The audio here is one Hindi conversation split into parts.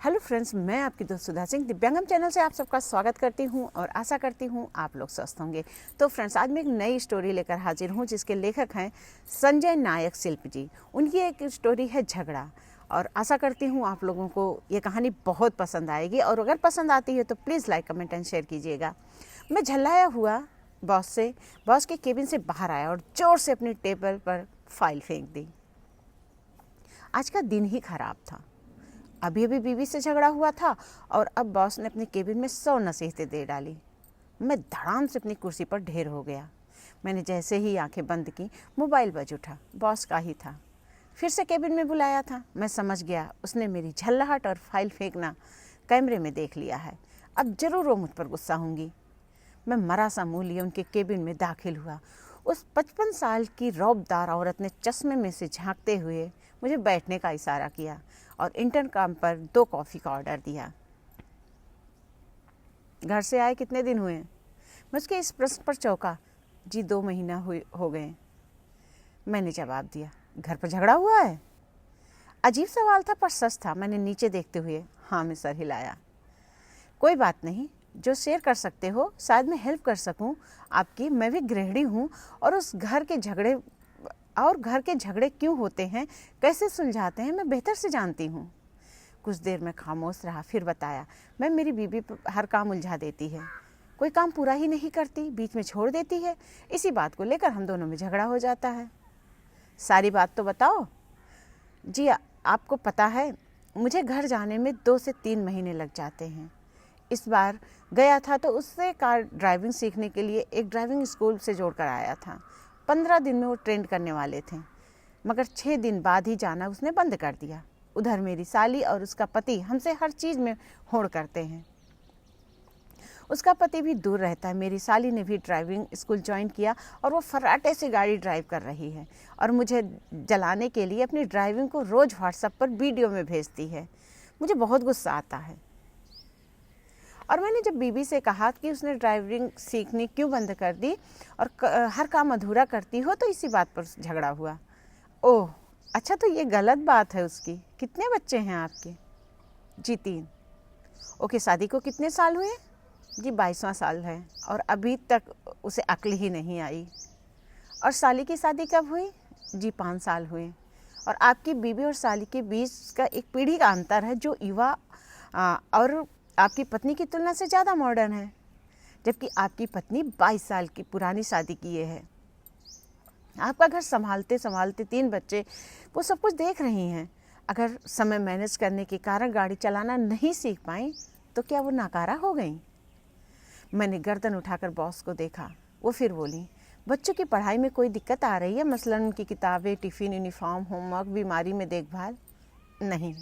हेलो फ्रेंड्स, मैं आपकी दोस्त सुधा सिंह दिव्यांगम चैनल से आप सबका स्वागत करती हूं और आशा करती हूं आप लोग स्वस्थ होंगे। तो फ्रेंड्स, आज मैं एक नई स्टोरी लेकर हाजिर हूं जिसके लेखक हैं संजय नायक शिल्प जी। उनकी एक स्टोरी है झगड़ा, और आशा करती हूं आप लोगों को ये कहानी बहुत पसंद आएगी, और अगर पसंद आती है तो please like comment and share कीजिएगा। मैं झल्लाया हुआ बॉस के केबिन से बाहर आया और ज़ोर से अपनी टेबल पर फाइल फेंक दी। आज का दिन ही खराब था। अभी अभी बीवी से झगड़ा हुआ था और अब बॉस ने अपने केबिन में 100 नसीहतें दे डाली। मैं धड़ाम से अपनी कुर्सी पर ढेर हो गया। मैंने जैसे ही आंखें बंद की, मोबाइल बज उठा। बॉस का ही था। फिर से केबिन में बुलाया था। मैं समझ गया उसने मेरी झल्लाहट और फाइल फेंकना कैमरे में देख लिया है। अब जरूर वो मुझ पर गुस्सा होंगी। मैं मरा सा मुँह लिए उनके केबिन में दाखिल हुआ। उस 55 साल की रौबदार औरत ने चश्मे में से झांकते हुए मुझे बैठने का इशारा किया और इंटरकॉम पर 2 कॉफ़ी का ऑर्डर दिया। घर से आए कितने दिन हुए? मैं उसके इस प्रश्न पर चौंका। जी 2 महीना हो गए, मैंने जवाब दिया। घर पर झगड़ा हुआ है? अजीब सवाल था पर सच था। मैंने नीचे देखते हुए हाँ में सर हिलाया। कोई बात नहीं, जो शेयर कर सकते हो शायद मैं हेल्प कर सकूं आपकी। मैं भी गृहिणी हूं और घर के झगड़े क्यों होते हैं, कैसे सुलझाते हैं, मैं बेहतर से जानती हूँ। कुछ देर में खामोश रहा, फिर बताया। मेरी बीवी हर काम उलझा देती है, कोई काम पूरा ही नहीं करती, बीच में छोड़ देती है। इसी बात को लेकर हम दोनों में झगड़ा हो जाता है। सारी बात तो बताओ। जी आपको पता है, मुझे घर जाने में 2 से 3 महीने लग जाते हैं। इस बार गया था तो उससे कार ड्राइविंग सीखने के लिए एक ड्राइविंग स्कूल से जोड़ कर आया था। 15 दिन में वो ट्रेंड करने वाले थे, मगर 6 दिन बाद ही जाना उसने बंद कर दिया। उधर मेरी साली और उसका पति हमसे हर चीज़ में होड़ करते हैं। उसका पति भी दूर रहता है। मेरी साली ने भी ड्राइविंग स्कूल ज्वाइन किया और वो फर्राटे से गाड़ी ड्राइव कर रही है और मुझे जलाने के लिए अपनी ड्राइविंग को रोज़ व्हाट्सएप पर वीडियो में भेजती है। मुझे बहुत गुस्सा आता है। और मैंने जब बीबी से कहा कि उसने ड्राइविंग सीखनी क्यों बंद कर दी और हर काम अधूरा करती हो, तो इसी बात पर झगड़ा हुआ। ओह अच्छा, तो ये गलत बात है उसकी। कितने बच्चे हैं आपके? जी 3। ओके, शादी को कितने साल हुए? जी 22वां साल है और अभी तक उसे अक्ल ही नहीं आई। और साली की शादी कब हुई? जी 5 साल हुए। और आपकी बीबी और साली के बीच का एक पीढ़ी का अंतर है जो युवा और आपकी पत्नी की तुलना से ज़्यादा मॉडर्न है, जबकि आपकी पत्नी 22 साल की पुरानी शादी किए है। आपका घर संभालते संभालते 3 बच्चे, वो सब कुछ देख रही हैं। अगर समय मैनेज करने के कारण गाड़ी चलाना नहीं सीख पाई तो क्या वो नाकारा हो गई? मैंने गर्दन उठाकर बॉस को देखा। वो फिर बोली, बच्चों की पढ़ाई में कोई दिक्कत आ रही है? मसलन उनकी किताबें, टिफ़िन, यूनिफॉर्म, होमवर्क, बीमारी में देखभाल? नहीं।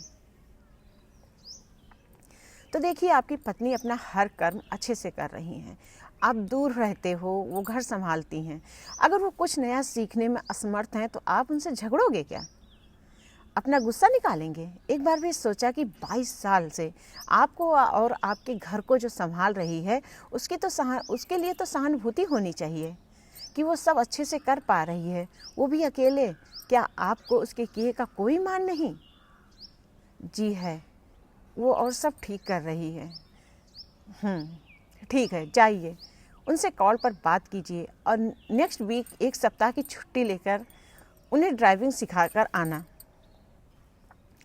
तो देखिए, आपकी पत्नी अपना हर कर्म अच्छे से कर रही हैं। आप दूर रहते हो, वो घर संभालती हैं। अगर वो कुछ नया सीखने में असमर्थ हैं तो आप उनसे झगड़ोगे क्या? अपना गुस्सा निकालेंगे? एक बार भी सोचा कि 22 साल से आपको और आपके घर को जो संभाल रही है उसके लिए तो सहानुभूति होनी चाहिए कि वो सब अच्छे से कर पा रही है, वो भी अकेले। क्या आपको उसके किए का कोई मान नहीं? जी है, वो और सब ठीक कर रही है। ठीक है, जाइए उनसे कॉल पर बात कीजिए और नेक्स्ट वीक 1 सप्ताह की छुट्टी लेकर उन्हें ड्राइविंग सिखाकर आना,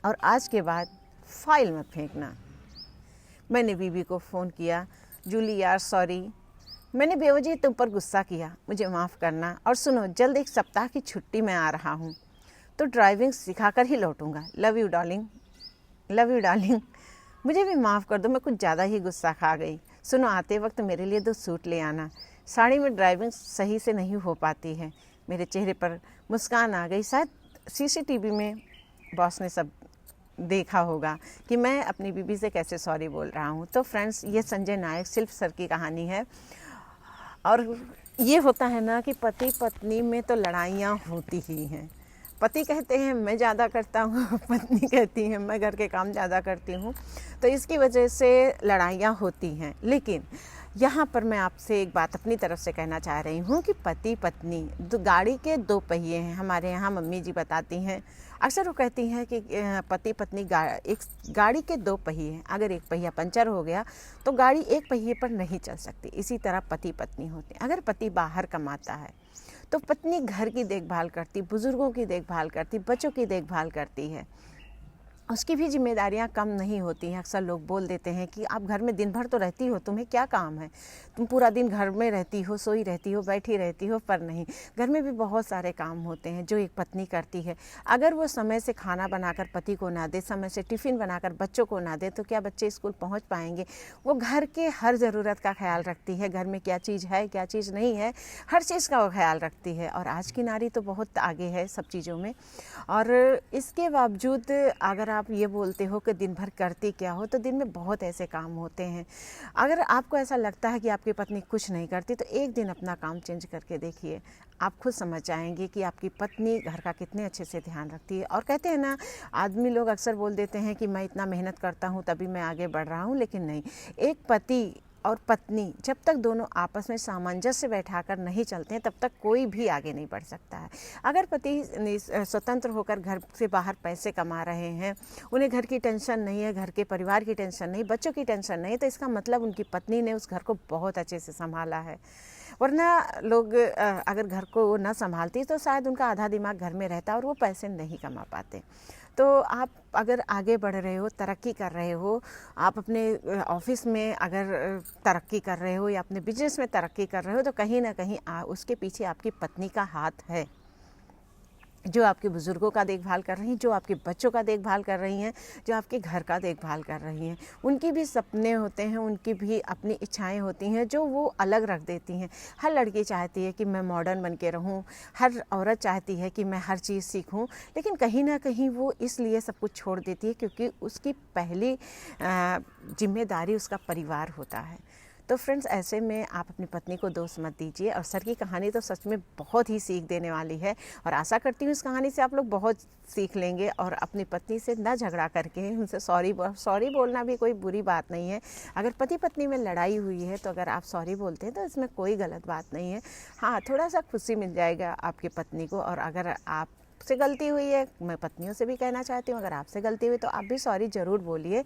और आज के बाद फाइल मत फेंकना। मैंने बीबी को फ़ोन किया। जूली यार सॉरी, मैंने बेवजह तुम पर गुस्सा किया, मुझे माफ़ करना। और सुनो, जल्द 1 सप्ताह की छुट्टी में आ रहा हूँ तो ड्राइविंग सिखाकर ही लौटूंगा। Love you darling, love you darling. मुझे भी माफ़ कर दो, मैं कुछ ज़्यादा ही गुस्सा खा गई। सुनो, आते वक्त मेरे लिए 2 सूट ले आना। साड़ी में ड्राइविंग सही से नहीं हो पाती है। मेरे चेहरे पर मुस्कान आ गई। शायद सीसीटीवी में बॉस ने सब देखा होगा कि मैं अपनी बीबी से कैसे सॉरी बोल रहा हूँ। तो फ्रेंड्स, ये संजय नायक शिल्प सर की कहानी है। और ये होता है ना कि पति पत्नी में तो लड़ाइयाँ होती ही हैं। पति कहते हैं मैं ज़्यादा करता हूँ, पत्नी कहती है मैं घर के काम ज़्यादा करती हूँ, तो इसकी वजह से लड़ाइयाँ होती हैं। लेकिन यहाँ पर मैं आपसे एक बात अपनी तरफ से कहना चाह रही हूँ कि पति पत्नी गाड़ी के दो पहिए हैं। हमारे यहाँ मम्मी जी बताती हैं, अक्सर वो कहती हैं कि पति पत्नी एक गाड़ी के दो पहिए हैं। अगर एक पहिया पंचर हो गया तो गाड़ी एक पहिए पर नहीं चल सकती। इसी तरह पति पत्नी होते हैं। अगर पति बाहर कमाता है तो पत्नी घर की देखभाल करती, बुजुर्गों की देखभाल करती, बच्चों की देखभाल करती है। उसकी भी जिम्मेदारियां कम नहीं होती हैं। अक्सर लोग बोल देते हैं कि आप घर में दिन भर तो रहती हो, तुम्हें क्या काम है, तुम पूरा दिन घर में रहती हो, सोई रहती हो, बैठी रहती हो। पर नहीं, घर में भी बहुत सारे काम होते हैं जो एक पत्नी करती है। अगर वो समय से खाना बनाकर पति को ना दे, समय से टिफ़िन बनाकर बच्चों को ना दे, तो क्या बच्चे स्कूल पहुँच पाएंगे। वो घर के हर ज़रूरत का ख्याल रखती है, घर में क्या चीज़ है क्या चीज़ नहीं है, हर चीज़ का वो ख्याल रखती है। और आज की नारी तो बहुत आगे है सब चीज़ों में। और इसके बावजूद अगर आप ये बोलते हो कि दिन भर करती क्या हो, तो दिन में बहुत ऐसे काम होते हैं। अगर आपको ऐसा लगता है कि आपकी पत्नी कुछ नहीं करती, तो एक दिन अपना काम चेंज करके देखिए, आप खुद समझ जाएंगे कि आपकी पत्नी घर का कितने अच्छे से ध्यान रखती है। और कहते हैं ना, आदमी लोग अक्सर बोल देते हैं कि मैं इतना मेहनत करता हूँ तभी मैं आगे बढ़ रहा हूँ, लेकिन नहीं, एक पति और पत्नी जब तक दोनों आपस में सामंजस्य बैठाकर नहीं चलते हैं, तब तक कोई भी आगे नहीं बढ़ सकता है। अगर पति स्वतंत्र होकर घर से बाहर पैसे कमा रहे हैं, उन्हें घर की टेंशन नहीं है, घर के परिवार की टेंशन नहीं, बच्चों की टेंशन नहीं, तो इसका मतलब उनकी पत्नी ने उस घर को बहुत अच्छे से संभाला है। वरना लोग अगर घर को न संभालती तो शायद उनका आधा दिमाग घर में रहता और वो पैसे नहीं कमा पाते। तो आप अगर आगे बढ़ रहे हो, तरक्की कर रहे हो, आप अपने ऑफिस में अगर तरक्की कर रहे हो या अपने बिजनेस में तरक्की कर रहे हो, तो कहीं ना कहीं उसके पीछे आपकी पत्नी का हाथ है, जो आपके बुज़ुर्गों का देखभाल कर रही हैं, जो आपके बच्चों का देखभाल कर रही हैं, जो आपके घर का देखभाल कर रही हैं। उनकी भी सपने होते हैं, उनकी भी अपनी इच्छाएं होती हैं जो वो अलग रख देती हैं। हर लड़की चाहती है कि मैं मॉडर्न बन के रहूं, हर औरत चाहती है कि मैं हर चीज़ सीखूं, लेकिन कहीं ना कहीं वो इसलिए सब कुछ छोड़ देती है क्योंकि उसकी पहली जिम्मेदारी उसका परिवार होता है। तो फ्रेंड्स, ऐसे में आप अपनी पत्नी को दोष मत दीजिए। और सर की कहानी तो सच में बहुत ही सीख देने वाली है, और आशा करती हूँ इस कहानी से आप लोग बहुत सीख लेंगे और अपनी पत्नी से ना झगड़ा करके उनसे सॉरी बोलना भी कोई बुरी बात नहीं है। अगर पति पत्नी में लड़ाई हुई है तो अगर आप सॉरी बोलते हैं तो इसमें कोई गलत बात नहीं है। हाँ, थोड़ा सा खुशी मिल जाएगा आपकी पत्नी को। और अगर आप से गलती हुई है, मैं पत्नियों से भी कहना चाहती हूँ, अगर आपसे गलती हुई तो आप भी सॉरी ज़रूर बोलिए।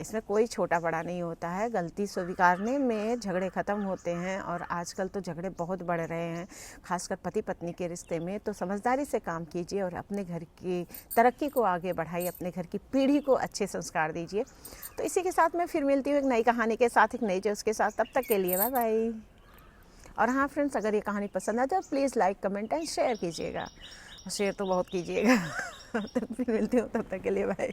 इसमें कोई छोटा बड़ा नहीं होता है। गलती स्वीकारने में झगड़े ख़त्म होते हैं, और आजकल तो झगड़े बहुत बढ़ रहे हैं, खासकर पति पत्नी के रिश्ते में। तो समझदारी से काम कीजिए और अपने घर की तरक्की को आगे बढ़ाइए, अपने घर की पीढ़ी को अच्छे संस्कार दीजिए। तो इसी के साथ मैं फिर मिलती हूँ एक नई कहानी के साथ, एक नई जोश के साथ। तब तक के लिए बाय बाय। और हाँ फ्रेंड्स, अगर ये कहानी पसंद आए तो please like, comment and share कीजिएगा। शेयर तो बहुत कीजिएगा। तब फिर मिलती हूँ, तब तक के लिए बाय।